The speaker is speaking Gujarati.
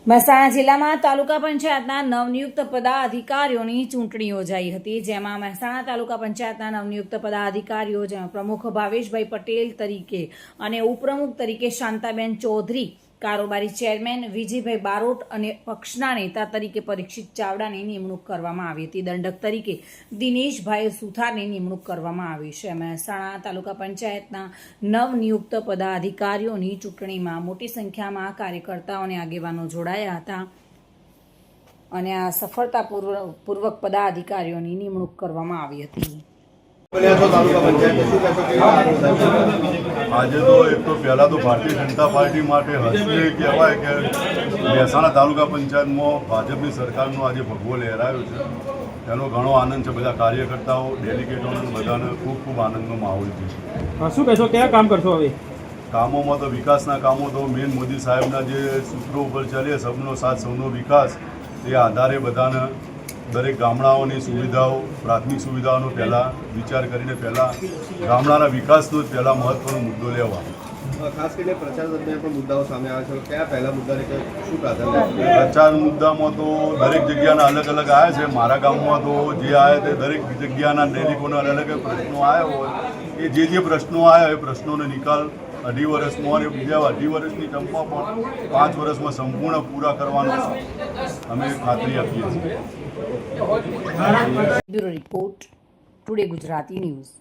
મહેસાણા જિલ્લામાં તાલુકા પંચાયતના નવનિયુક્ત પદાધિકારીઓની ચૂંટણી યોજાઈ હતી, જેમાં મહેસાણા તાલુકા પંચાયતના નવનિયુક્ત પદાધિકારીઓ જેમાં પ્રમુખ ભાવેશભાઈ પટેલ તરીકે અને ઉપપ્રમુખ તરીકે શાંતાબેન ચૌધરી, કારોબારી ચેરમેન વિજયભાઈ બારોટ અને પક્ષના નેતા તરીકે પરીક્ષિત ચાવડાની નિમણૂક કરવામાં આવી હતી. દંડક તરીકે દિનેશભાઈ સુથારની નિમણૂક કરવામાં આવી છે. મહેસાણા તાલુકા પંચાયતના નવનિયુક્ત પદાધિકારીઓની ચૂંટણીમાં મોટી સંખ્યામાં કાર્યકર્તાઓ અને આગેવાનો જોડાયા હતા અને આ સફળતાપૂર્વક પદાધિકારીઓની નિમણૂક કરવામાં આવી હતી. આજે તો એક તો પહેલાં તો ભારતીય જનતા પાર્ટી માટે હર્ષની કહેવાય કે મહેસાણા તાલુકા પંચાયતમાં ભાજપની સરકારનો આજે ભગવો લહેરાયો છે. તેનો ઘણો આનંદ છે. બધા કાર્યકર્તાઓ, ડેલિગેટોને બધાને ખૂબ ખૂબ આનંદનો માહોલ છે. શું કહેશો, કયા કામ કરશો હવે? કામોમાં તો વિકાસના કામો તો મેન મોદી સાહેબના જે સૂત્રો ઉપર ચાલે, સબનો સાથ સૌનો વિકાસ, એ આધારે બધાને દરેક ગામડાઓની સુવિધાઓ, પ્રાથમિક સુવિધાઓનો પહેલાં વિચાર કરીને પહેલાં ગામડાના વિકાસનો જ પહેલાં મહત્ત્વનો મુદ્દો લેવા. ખાસ કરીને પ્રચાર દરમિયાન પણ મુદ્દાઓ સામે આવે છે. કયા પહેલા મુદ્દાને શું પ્રાધાન્ય? પ્રચાર મુદ્દામાં તો દરેક જગ્યાના અલગ અલગ આવ્યા છે. મારા ગામમાં તો જે આવ્યા તે દરેક જગ્યાના ડેલિકોના અલગ અલગ પ્રશ્નો આવ્યા હોય, એ જે પ્રશ્નો આવ્યા એ પ્રશ્નોનો નિકાલ 2.5 વર્ષમાં અને બીજા 2.5 વર્ષની ટર્મમાં પણ 5 વર્ષમાં સંપૂર્ણ પૂરા કરવાનો અમે ખાતરી આપીએ છીએ. Bureau report, today Gujarati news.